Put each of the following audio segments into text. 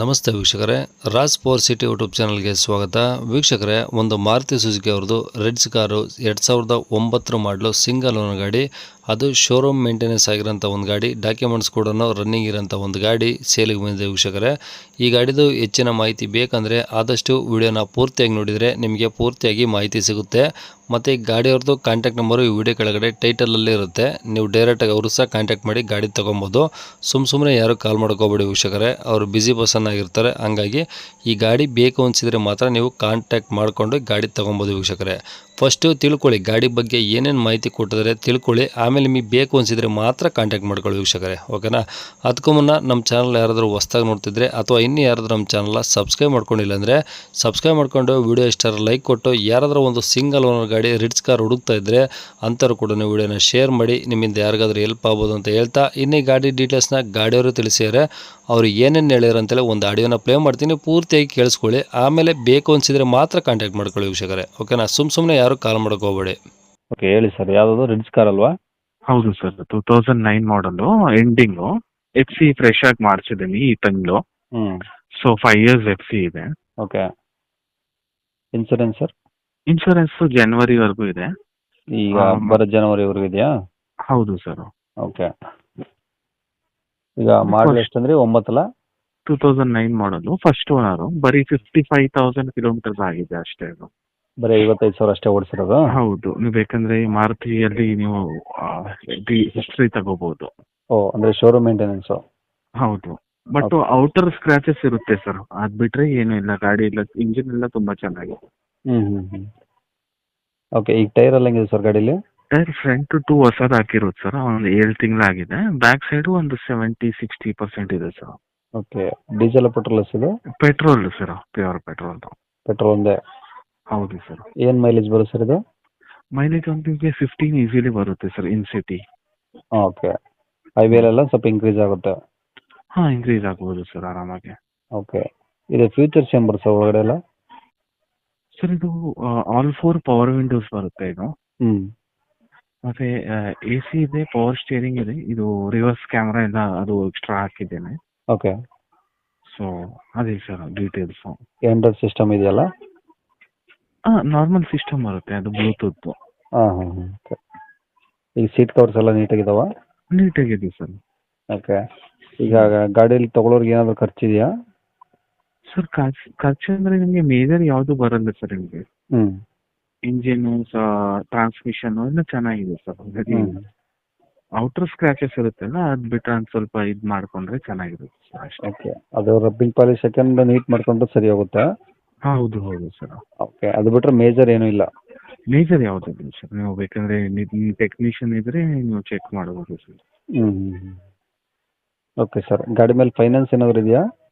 ನಮಸ್ತೆ ವೀಕ್ಷಕರೇ, Raj power city YouTube ಚಾನಲ್ಗೆ ಸ್ವಾಗತ. ವೀಕ್ಷಕರೇ, ಒಂದು ಮಾರುತಿ ಸುಜುಕಿ ಅವ್ರದ್ದು ರೆಡ್ಸ್ ಕಾರು 2009 ಮಾಡಲು ಸಿಂಗಲ್ ಓನರ್ ಗಾಡಿ. ಅದು ಶೋರೂಮ್ ಮೇಂಟೆನೆನ್ಸ್ ಆಗಿರೋಂಥ ಒಂದು ಗಾಡಿ. ಡಾಕ್ಯುಮೆಂಟ್ಸ್ ಕೂಡ ರನ್ನಿಂಗ್ ಇರೋಂಥ ಒಂದು ಗಾಡಿ ಸೇಲಿಗೆ ಬಂದಿದೆ ವೀಕ್ಷಕರೇ. ಈ ಗಾಡಿದು ಹೆಚ್ಚಿನ ಮಾಹಿತಿ ಬೇಕಂದರೆ ಆದಷ್ಟು ವಿಡಿಯೋನ ಪೂರ್ತಿಯಾಗಿ ನೋಡಿದರೆ ನಿಮಗೆ ಪೂರ್ತಿಯಾಗಿ ಮಾಹಿತಿ ಸಿಗುತ್ತೆ. ಮತ್ತು ಈ ಗಾಡಿಯವ್ರದ್ದು ಕಾಂಟ್ಯಾಕ್ಟ್ ನಂಬರು ಈ ವಿಡಿಯೋ ಕೆಳಗಡೆ ಟೈಟಲಲ್ಲಿ ಇರುತ್ತೆ. ನೀವು ಡೈರೆಕ್ಟಾಗಿ ಅವರು ಸಹ ಕಾಂಟ್ಯಾಕ್ಟ್ ಮಾಡಿ ಗಾಡಿ ತೊಗೊಬೋದು. ಸುಮ್ಮನೆ ಯಾರು ಕಾಲ್ ಮಾಡ್ಕೋಬೇಡಿ ವೀಕ್ಷಕರೇ, ಅವರು ಬ್ಯುಸಿ ಪರ್ಸನ್ ಆಗಿರ್ತಾರೆ. ಹಂಗಾಗಿ ಈ ಗಾಡಿ ಬೇಕು ಅನಿಸಿದರೆ ಮಾತ್ರ ನೀವು ಕಾಂಟ್ಯಾಕ್ಟ್ ಮಾಡಿಕೊಂಡು ಗಾಡಿ ತೊಗೊಬೋದು ವೀಕ್ಷಕರೇ. ಫಸ್ಟು ತಿಳ್ಕೊಳ್ಳಿ ಗಾಡಿ ಬಗ್ಗೆ ಏನೇನು ಮಾಹಿತಿ ಕೊಟ್ಟಿದ್ದಾರೆ ತಿಳ್ಕೊಳ್ಳಿ, ಆಮೇಲೆ ನಿಮಗೆ ಬೇಕು ಅನಿಸಿದರೆ ಮಾತ್ರ ಕಾಂಟ್ಯಾಕ್ಟ್ ಮಾಡ್ಕೊಳ್ಳಿ ವೀಕ್ಷಕರೇ, ಓಕೆನಾ. ಅದಕ್ಕೂ ಮುನ್ನ ನಮ್ಮ ಚಾನಲ್ ಯಾರಾದರೂ ಹೊಸ್ದಾಗಿ ನೋಡ್ತಿದ್ರೆ ಅಥವಾ ಇನ್ನೂ ಯಾರಾದರೂ ನಮ್ಮ ಚಾನಲ್ನ ಸಬ್ಸ್ಕ್ರೈಬ್ ಮಾಡ್ಕೊಂಡಿಲ್ಲ ಅಂದರೆ ಸಬ್ಸ್ಕ್ರೈಬ್ ಮಾಡ್ಕೊಂಡು ವಿಡಿಯೋ ಇಷ್ಟ ಲೈಕ್ ಕೊಟ್ಟು, ಯಾರಾದರೂ ಒಂದು ಸಿಂಗಲ್ ಓನರ್ ಗಾಡಿ ರಿಡ್ಸ್ ಕಾರ್ ಹುಡುಕ್ತಾ ಇದ್ದರೆ ಅಂಥವ್ರು ಕೂಡ ನೀವು ವಿಡಿಯೋನ ಶೇರ್ ಮಾಡಿ, ನಿಮ್ಮಿಂದ ಯಾರಿಗಾದ್ರೂ ಹೆಲ್ಪ್ ಆಗ್ಬೋದು ಅಂತ ಹೇಳ್ತಾ, ಇನ್ನೇ ಗಾಡಿ ಡೀಟೇಲ್ಸ್ನ ಗಾಡಿಯವರು ತಿಳಿಸಿದರೆ ಅವ್ರು ಏನೇನು ಹೇಳಿದ್ರು ಅಂತೇಳಿ ಒಂದು ಆಡಿಯೋನ ಪ್ಲೇ ಮಾಡ್ತೀನಿ, ಪೂರ್ತಿಯಾಗಿ ಕೇಳಿಸ್ಕೊಳ್ಳಿ. ಆಮೇಲೆ ಬೇಕು ಅನಿಸಿದರೆ ಮಾತ್ರ ಕಾಂಟ್ಯಾಕ್ಟ್ ಮಾಡ್ಕೊಳ್ಳಿ ವೀಕ್ಷಕರೇ, ಓಕೆನಾ. ಸುಮ್ಮನೆ ಯಾರು ಕಾಲ್ ಮಾಡೋಕೆ ಹೋಗಬೇಡಿ. ಓಕೆ, ಹೇಳಿ ಸರ್, ಯಾವುದು ರಿಡ್ಸ್ ಕಾರ್ ಅಲ್ವಾ? ಹೌದು ಸರ್, 2009 ಮಾಡಲು ಎಂಡಿಂಗು. ಎಫ್ ಸಿ ಫ್ರೆಶ್ ಆಗಿ ಮಾಡಿಸಿದ್ದೀನಿ ಈ ತಿಂಗಳು. ಸೊ 5 years ಎಫ್ ಸಿ ಇದೆ. Okay, insurance sir? ಇನ್ಶೂರೆನ್ಸ್ ಜನವರಿವರೆಗೂ ಇದೆ. ಈಗ ಬರೋ ಜನವರಿವರೆಗೂ ಇದೆಯಾ? ಹೌದು ಸರ್. ಓಕೆ, ಈಗ ಮಾಡಲ್ ಎಷ್ಟಂದ್ರೆ 9 2009 ಮಾಡಲು, ಫಸ್ಟ್ ಓನರು. ಬರೀ 55,000 ಕಿಲೋಮೀಟರ್ಸ್ ಆಗಿದೆ ಅಷ್ಟೇ. ಅದು ಬರೀ 55,000 ಅಷ್ಟೇ ಓಡಿಸಿರೋದು? ಹೌದು. ನೀವು ಬೇಕಂದ್ರೆ ಮಾರುತಿಯಲ್ಲಿ ನೀವು ಹಿಸ್ಟ್ರಿ ತಗೋಬಹುದು. ಓ, ಅಂದ್ರೆ ಶೋರೂಮ್ ಮೇಂಟೆನೆನ್ಸ್? ಹೌದು, ಬಟ್ ಔಟರ್ ಸ್ಕ್ರಾಚಸ್ ಇರುತ್ತೆ ಸರ್. ಅದ್ ಬಿಟ್ರೆ ಏನು ಇಲ್ಲ. ಗಾಡಿ ಎಲ್ಲ ಇಂಜಿನ್ ಎಲ್ಲ ತುಂಬಾ ಚೆನ್ನಾಗಿದೆ. ಓಕೆ, ಈಗ ಟೈರ್ ಎಲ್ಲ ಹೆಂಗಿದೆ ಸರ್ ಗಾಡೀಲಿ? ಟೈರ್ ಫ್ರಂಟ್ 2 ಹೊಸದು ಹಾಕಿರೋದು ಸರ್, ಒಂದು 7 ತಿಂಗಳಾಗಿದೆ. ಬ್ಯಾಕ್ ಸೈಡ್ ಒಂದು 70-60% ಇದೆ ಸರ್. ಓಕೆ, ಡೀಸೆಲ್ ಪೆಟ್ರೋಲ್ ಇದು? Petrol sir, pure petrol. Petrol ಒಂದೇ? ಹೌದು ಸರ್. ಏನು ಮೈಲೇಜ್ ಬರುತ್ತೆ ಸರ್ ಇದು? ಮೈಲೇಜ್ ಒಂದು 15 ಈಸಿಲಿ ಬರುತ್ತೆ ಸರ್ ಇನ್ ಸಿಟಿ. ಓಕೆ, ಹೈವೇಲೆಲ್ಲ ಸ್ವಲ್ಪ ಇಂಕ್ರೀಸ್ ಆಗುತ್ತೆ? ಹಾ, ಇನ್ಕ್ರೀಸ್ ಆಗ್ಬೋದು ಸರ್ ಆರಾಮಾಗಿ. ಓಕೆ, ಇದು ಫ್ಯೂಚರ್ಸ್ ಏನು ಬರುತ್ತೆ ಸರ್ ಒಳಗಡೆ ಎಲ್ಲ? ಸರ್ ಇದು ಆಲ್ 4 ಪವರ್ ವಿಂಡೋಸ್ ಬರುತ್ತೆ ಇದು. ಮತ್ತೆ ಎ ಸಿ ಇದೆ, ಪವರ್ ಸ್ಟೇರಿಂಗ್ ಇದೆ. ಇದು ರಿವರ್ಸ್ ಕ್ಯಾಮ್ರಾ ಎಲ್ಲ ಅದು ಎಕ್ಸ್ಟ್ರಾ ಹಾಕಿದ್ದೇನೆ. ಓಕೆ, ಸೊ ಅದೇ ಸರ್ ಡೀಟೇಲ್ಸ್. ಆಂಡ್ರಾಯ್ಡ್ ಸಿಸ್ಟಮ್ ಇದೆಯಲ್ಲ? ನಾರ್ಮಲ್ ಸಿಸ್ಟಮ್ ಬರುತ್ತೆ, ಅದು ಬ್ಲೂಟೂತ್. ಓಕೆ, ಈಗ ಸೀಟ್ ಕವರ್ಸ್ ಎಲ್ಲ ನೀಟಾಗಿದಾವ? ನೀಟಾಗಿದೆ ಸರ್. ಓಕೆ, ಈಗ ಗಾಡಿಯಲ್ಲಿ ತಗೊಳ್ಳೋರ್ಗೆ ಏನಾದರೂ ಖರ್ಚಿದೆಯಾ ಸರ್? ಖರ್ಚು ಅಂದ್ರೆ ನಿಮಗೆ ಮೇಜರ್ ಯಾವುದು ಬರಲ್ಲ ಸರ್. ನಿಮಗೆ ಇಂಜಿನ್, ಟ್ರಾನ್ಸ್ಮಿಷನ್ ಎಲ್ಲ ಚೆನ್ನಾಗಿದೆ ಸರ್. ಔಟರ್ ಸ್ಕ್ರಾಚಸ್ ಇರುತ್ತಲ್ಲ, ಅದ್ ಬಿಟ್ರೆ ಒಂದು ಸ್ವಲ್ಪ ಇದು ಮಾಡ್ಕೊಂಡ್ರೆ ಚೆನ್ನಾಗಿರುತ್ತೆ ಸರ್ ಅಷ್ಟೇ. ಓಕೆ, ಅದು ರಬ್ಬಿಂಗ್ ಪಾಲಿಶ್ ಸೆಕೆಂಡ್ ನೀಟ್ ಮಾಡ್ಕೊಂಡ್ರೆ ಸರಿ ಹೋಗುತ್ತಾ? ಹೌದು ಹೌದು ಸರ್. ಓಕೆ, ಅದು ಬಿಟ್ರೆ ಮೇಜರ್ ಏನೂ ಇಲ್ಲ? ಮೇಜರ್ ಯಾವುದಿಲ್ಲ ಸರ್. ನೀವು ಬೇಕಂದ್ರೆ ಟೆಕ್ನಿಷಿಯನ್ ಇದ್ರೆ ನೀವು ಚೆಕ್ ಮಾಡಬಹುದು ಸರ್. ಓಕೆ ಸರ್, ಗಾಡಿ ಮೇಲೆ ಫೈನಾನ್ಸ್ ಏನಾದರೂ ಇದೆಯಾ?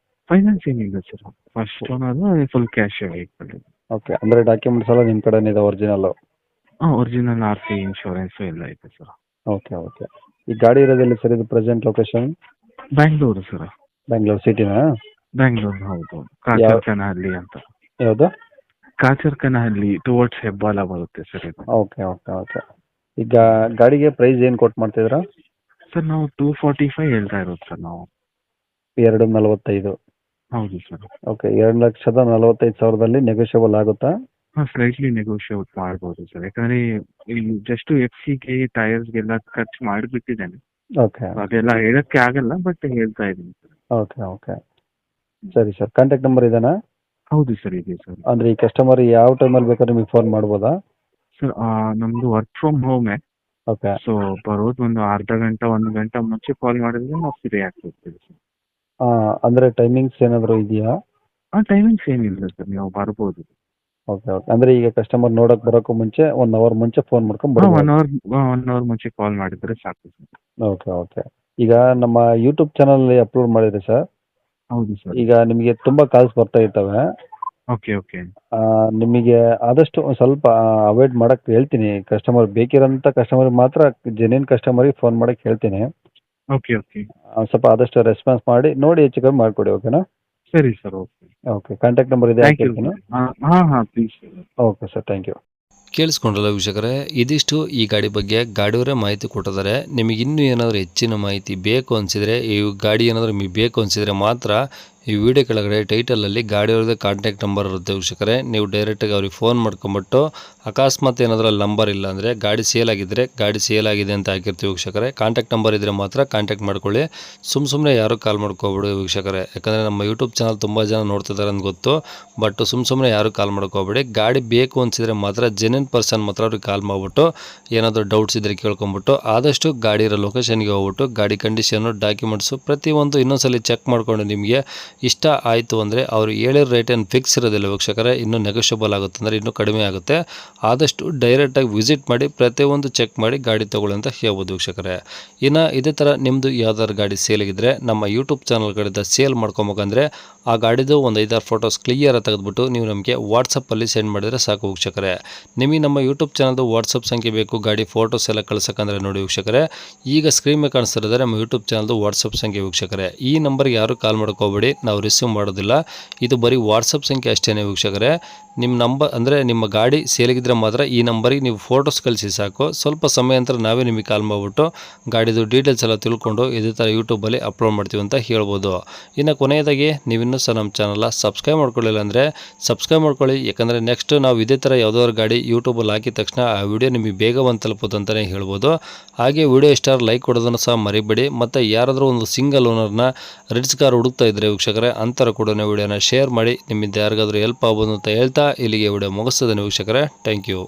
ಫೈನಾನ್ಸ್ ಏನಿಲ್ಲ sir, first owner full cash vehicle. Okay, ಅಂದರೆ ಡಾಕ್ಯುಮೆಂಟ್ಸ್ ಎಲ್ಲ ನಿಮ್ಮ ಕಡೆನೇ ಇದೆ ಒರಿಜಿನಲ್? ಒರಿಜಿನಲ್ RC, ಇನ್ಶೂರೆನ್ಸ್ ಎಲ್ಲ ಇದೆ ಸರ್. ಓಕೆ ಓಕೆ, ಈ ಗಾಡಿ ಇರೋದಿಲ್ಲ ಸರ್ ಇದು present location? Bangalore sir. Bangalore ಸಿಟಿನಾ? ಬ್ಯಾಂಗ್ಳೂರು, ಹೌದು. ಕಾಚರ್ಕನಹಳ್ಳಿ ಅಂತ. ಯಾವುದು? ಕಾಚರ್ಕನಹಳ್ಳಿ ಟುವರ್ಡ್ಸ್ ಹೆಬ್ಬಾಲ ಬರುತ್ತೆ ಸರ್ ಇದು. ಓಕೆ ಓಕೆ ಓಕೆ, ಈಗ ಗಾಡಿಗೆ ಪ್ರೈಸ್ ಏನು ಕೊಟ್ಟು ಮಾಡ್ತಿದ್ದೀರಾ ಸರ್? ನಾವು 245 ಹೇಳ್ತಾ ಇರೋದು ಸರ್ ನಾವು. 245? ಹೌದು ಸರ್. ಓಕೆ, 2,45,000ದಲ್ಲಿ ನೆಗೋಷಿಯಬಲ್ ಆಗುತ್ತಾ? ಸ್ಲೈಟ್ಲಿ ನೆಗೋಷಿಯೇಟ್ ಮಾಡ್ಬೋದು ಸರ್. ಯಾಕಂದ್ರೆ ಇಲ್ಲಿ ಜಸ್ಟ್ ಎಫ್ ಸಿಗೆ ಟೈರ್ಸ್ಗೆಲ್ಲ ಖರ್ಚು ಮಾಡಿಬಿಟ್ಟಿದ್ದೇನೆ. ಓಕೆ, ಅದೆಲ್ಲ ಹೇಳಕ್ಕೆ ಆಗಲ್ಲ, ಬಟ್ ಹೇಳ್ತಾ ಇದ್ದೀನಿ ಸರ್. ಓಕೆ ಓಕೆ, ಸರಿ ಸರ್. ಕಾಂಟ್ಯಾಕ್ಟ್ ನಂಬರ್ ಇದೆನಾ? ಹೌದು ಸರ್, ಇದೆ ಸರ್. ಅಂದರೆ ಈ ಕಸ್ಟಮರ್ ಯಾವ ಟೈಮಲ್ಲಿ ಬೇಕಾದ್ರೆ ನಿಮಗೆ ಫೋನ್ ಮಾಡ್ಬೋದಾ ಸರ್? ನಮ್ದು ವರ್ಕ್ ಫ್ರಮ್ ಹೋಮೇ. ಓಕೆ, ಸೊ ಬರೋದು ಒಂದು ಅರ್ಧ ಗಂಟೆ 1 ಗಂಟೆ ಮುಂಚೆ ಕಾಲ್ ಮಾಡಿದ್ರೆ ನಾವು ಫ್ರೀ ಆಗ್ತಿರ್ತೀವಿ ಸರ್. ಅಂದರೆ ಟೈಮಿಂಗ್ಸ್ ಏನಾದರೂ ಇದೆಯಾ? ಟೈಮಿಂಗ್ಸ್ ಏನಿಲ್ಲ ಸರ್, ನೀವು ಬರ್ಬೋದು. ಓಕೆ ಓಕೆ, ಅಂದರೆ ಈಗ ಕಸ್ಟಮರ್ ನೋಡೋಕೆ ಬರೋಕ್ಕೂ ಮುಂಚೆ 1 ಅವರ್ ಮುಂಚೆ ಫೋನ್ ಮಾಡ್ಕೊಂಡು ಬರ್ಬೋದು? 1 ಅವರ್ ಮುಂಚೆ ಕಾಲ್ ಮಾಡಿದ್ರೆ ಸಾಕು ಸರ್. ಓಕೆ ಓಕೆ, ಈಗ ನಮ್ಮ ಯೂಟ್ಯೂಬ್ ಚಾನಲಲ್ಲಿ ಅಪ್ಲೋಡ್ ಮಾಡಿದ್ರಿ ಸರ್? ಹೌದು ಸರ್. ಈಗ ನಿಮಗೆ ತುಂಬ ಕಾಲ್ಸ್ ಬರ್ತಾ ಇರ್ತವೆ. ಓಕೆ ಓಕೆ, ನಿಮಗೆ ಆದಷ್ಟು ಒಂದು ಸ್ವಲ್ಪ ಅವಾಯ್ಡ್ ಮಾಡೋಕ್ಕೆ ಹೇಳ್ತೀನಿ. ಕಸ್ಟಮರ್ ಬೇಕಿರೋಂಥ ಕಸ್ಟಮರ್ಗೆ ಮಾತ್ರ, ಜೆನ್ಯೂನ್ ಕಸ್ಟಮರಿಗೆ ಫೋನ್ ಮಾಡೋಕ್ಕೆ ಹೇಳ್ತೀನಿ. ಓಕೆ ಓಕೆ, ಸ್ವಲ್ಪ ಆದಷ್ಟು ರೆಸ್ಪಾನ್ಸ್ ಮಾಡಿ ನೋಡಿ ಹೆಚ್ಚು ಕಮ್ಮಿ ಮಾಡಿಕೊಡಿ, ಓಕೆನಾ? ಸರಿ sir. Okay okay, contact number ಇದೆ, ಥ್ಯಾಂಕ್ ಯು. ಹಾಕಿರ್ತೀನಿ. ಹಾಂ please. Okay sir, thank you. ಕೇಳಿಸ್ಕೊಂಡ್ರಲ್ಲ ವೀಕ್ಷಕರೇ, ಇದಿಷ್ಟು ಈ ಗಾಡಿ ಬಗ್ಗೆ ಗಾಡಿಯವರೇ ಮಾಹಿತಿ ಕೊಟ್ಟಿದ್ದಾರೆ. ನಿಮಗೆ ಇನ್ನೂ ಏನಾದರೂ ಹೆಚ್ಚಿನ ಮಾಹಿತಿ ಬೇಕು ಅನಿಸಿದರೆ, ಈ ಗಾಡಿ ಏನಾದರೂ ನಿಮಗೆ ಬೇಕು ಅನಿಸಿದರೆ ಮಾತ್ರ ಈ ವಿಡಿಯೋ ಕೆಳಗಡೆ ಟೈಟಲಲ್ಲಿ ಗಾಡಿಯವ್ರದ್ದು ಕಾಂಟ್ಯಾಕ್ಟ್ ನಂಬರ್ ಇರುತ್ತೆ ವೀಕ್ಷಕರೇ, ನೀವು ಡೈರೆಕ್ಟಾಗಿ ಅವ್ರಿಗೆ ಫೋನ್ ಮಾಡ್ಕೊಂಬಿಟ್ಟು ಅಕಸ್ಮಾತ್ ಏನಾದರೂ ಅಲ್ಲಿ ನಂಬರ್ ಇಲ್ಲ ಅಂದರೆ ಗಾಡಿ ಸೇಲ್ ಆಗಿದ್ದರೆ ಗಾಡಿ ಸೇಲ್ ಆಗಿದೆ ಅಂತ ಹಾಕಿರ್ತೀವಿ ವೀಕ್ಷಕರೇ. ಕಾಂಟ್ಯಾಕ್ಟ್ ನಂಬರ್ ಇದ್ದರೆ ಮಾತ್ರ ಕಾಂಟ್ಯಾಕ್ಟ್ ಮಾಡ್ಕೊಳ್ಳಿ, ಸುಮ್ಮನೆ ಯಾರು ಕಾಲ್ ಮಾಡ್ಕೋಬೇಡಿ ವೀಕ್ಷಕರೇ. ಯಾಕಂದರೆ ನಮ್ಮ ಯೂಟ್ಯೂಬ್ ಚಾನಲ್ ತುಂಬ ಜನ ನೋಡ್ತಿದ್ದಾರೆ ಅಂತ ಗೊತ್ತು, ಬಟ್ ಸುಮ್ಮನೆ ಯಾರು ಕಾಲ್ ಮಾಡ್ಕೋಬೇಡಿ. ಗಾಡಿ ಬೇಕು ಅನಿಸಿದರೆ ಮಾತ್ರ ಜೆನ್ಯೂನ್ ಪರ್ಸನ್ ಮಾತ್ರ ಅವ್ರಿಗೆ ಕಾಲ್ ಮಾಡಿಬಿಟ್ಟು ಏನಾದರೂ ಡೌಟ್ಸ್ ಇದ್ದರೆ ಕೇಳ್ಕೊಂಬಿಟ್ಟು ಆದಷ್ಟು ಗಾಡಿ ಇರೋ ಲೊಕೇಶನ್ಗೆ ಹೋಗ್ಬಿಟ್ಟು ಗಾಡಿ ಕಂಡೀಷನ್ನು ಡಾಕ್ಯುಮೆಂಟ್ಸು ಪ್ರತಿಯೊಂದು ಇನ್ನೊಂದ್ಸಲಿ ಚೆಕ್ ಮಾಡಿಕೊಂಡು ನಿಮಗೆ ಇಷ್ಟ ಆಯಿತು ಅಂದರೆ ಅವರು ಹೇಳಿರೋ ರೇಟ್ ಏನು ಫಿಕ್ಸ್ ಇರೋದಿಲ್ಲ ವೀಕ್ಷಕರೇ, ಇನ್ನೂ ನೆಗೋಷಿಯಬಲ್ ಆಗುತ್ತೆ ಅಂದರೆ ಇನ್ನೂ ಕಡಿಮೆ ಆಗುತ್ತೆ. ಆದಷ್ಟು ಡೈರೆಕ್ಟಾಗಿ ವಿಸಿಟ್ ಮಾಡಿ ಪ್ರತಿಯೊಂದು ಚೆಕ್ ಮಾಡಿ ಗಾಡಿ ತೊಗೊಳ್ಳಿ ಅಂತ ಹೇಳ್ಬೋದು ವೀಕ್ಷಕರೇ. ಇನ್ನು ಇದೇ ಥರ ನಿಮ್ಮದು ಯಾವ್ದಾದ್ರು ಗಾಡಿ ಸೇಲಿಗಿದ್ರೆ ನಮ್ಮ ಯೂಟ್ಯೂಬ್ ಚಾನಲ್ ಕಡೆಯಿಂದ ಸೇಲ್ ಮಾಡ್ಕೊಬೇಕಂದ್ರೆ ಆ ಗಾಡಿದು ಒಂದು 5-6 ಫೋಟೋಸ್ ಕ್ಲಿಯರಾಗಿ ತೆಗೆದುಬಿಟ್ಟು ನೀವು ನಮಗೆ ವಾಟ್ಸಪ್ಪಲ್ಲಿ ಸೆಂಡ್ ಮಾಡಿದರೆ ಸಾಕು ವೀಕ್ಷಕರೇ. ನಿಮಗೆ ನಮ್ಮ ಯೂಟ್ಯೂಬ್ ಚಾನಲ್ದು ವಾಟ್ಸಪ್ ಸಂಖ್ಯೆ ಬೇಕು ಗಾಡಿ ಫೋಟೋಸ್ ಎಲ್ಲ ಕಳ್ಸೋಕ್ಕಂದ್ರೆ ನೋಡಿ ವೀಕ್ಷಕರೇ, ಈಗ ಸ್ಕ್ರೀನ್ ಮೇಲೆ ಕಾಣಿಸ್ತಿರೋದ್ರೆ ನಮ್ಮ ಯೂಟ್ಯೂಬ್ ಚಾನಲ್ದು ವಾಟ್ಸಪ್ ಸಂಖ್ಯೆ ವೀಕ್ಷಕರೇ. ಈ ನಂಬರ್ಗೆ ಯಾರು ಕಾಲ್ ಮಾಡ್ಕೋಬೇಡಿ, ನಾವು ರಿಸೀವ್ ಮಾಡೋದಿಲ್ಲ, ಇದು ಬರೀ ವಾಟ್ಸಪ್ ಸಂಖ್ಯೆ ಅಷ್ಟೇ ವೀಕ್ಷಕರೇ. ನಿಮ್ಮ ನಂಬರ್ ಅಂದರೆ ನಿಮ್ಮ ಗಾಡಿ ಸೇಲಿಗಿದ್ರೆ ಮಾತ್ರ ಈ ನಂಬರಿಗೆ ನೀವು ಫೋಟೋಸ್ ಕಳಿಸಿ ಸಾಕು. ಸ್ವಲ್ಪ ಸಮಯ ನಂತರ ನಾವೇ ನಿಮಗೆ ಕಾಲ್ ಮಾಡಿಬಿಟ್ಟು ಗಾಡಿದು ಡೀಟೇಲ್ಸ್ ಎಲ್ಲ ತಿಳ್ಕೊಂಡು ಇದೇ ಥರ ಯೂಟ್ಯೂಬಲ್ಲಿ ಅಪ್ಲೋಡ್ ಮಾಡ್ತೀವಿ ಅಂತ ಹೇಳ್ಬೋದು. ಇನ್ನು ಕೊನೆಯದಾಗಿ ನೀವಿನ್ನೂ ಸಹ ನಮ್ಮ ಚಾನಲ್ನ ಸಬ್ಸ್ಕ್ರೈಬ್ ಮಾಡ್ಕೊಳ್ಳಿಲ್ಲ ಅಂದರೆ ಸಬ್ಸ್ಕ್ರೈಬ್ ಮಾಡ್ಕೊಳ್ಳಿ, ಯಾಕಂದರೆ ನೆಕ್ಸ್ಟ್ ನಾವು ಇದೇ ಥರ ಯಾವುದಾದ್ರು ಗಾಡಿ ಯೂಟ್ಯೂಬಲ್ಲಿ ಹಾಕಿದ ತಕ್ಷಣ ಆ ವಿಡಿಯೋ ನಿಮಗೆ ಬೇಗ ಬಂದು ತಲುಪೋದು ಅಂತಲೇ ಹೇಳ್ಬೋದು. ಹಾಗೆ ವಿಡಿಯೋ ಇಷ್ಟ ಲೈಕ್ ಕೊಡೋದನ್ನು ಸಹ ಮರಿಬೇಡಿ. ಮತ್ತು ಯಾರಾದರೂ ಒಂದು ಸಿಂಗಲ್ ಓನರ್ನ ರೆಡ್ಸ್ ಕಾರ್ ಹುಡುಕ್ತಾ ಇದ್ದರೆ ವೀಕ್ಷಕರೇ, ಅಂಥರ ಕೂಡ ವಿಡಿಯೋನ ಶೇರ್ ಮಾಡಿ, ನಿಮ್ಮಿಂದ ಯಾರಿಗಾದರೂ ಹೆಲ್ಪ್ ಆಗ್ಬೋದು ಅಂತ ಹೇಳ್ತಾ ಇಲ್ಲಿಗೆ ವಿಡಿಯೋ ಮುಗಿಸ್ತದೆ ವೀಕ್ಷಕರೇ. Thank you.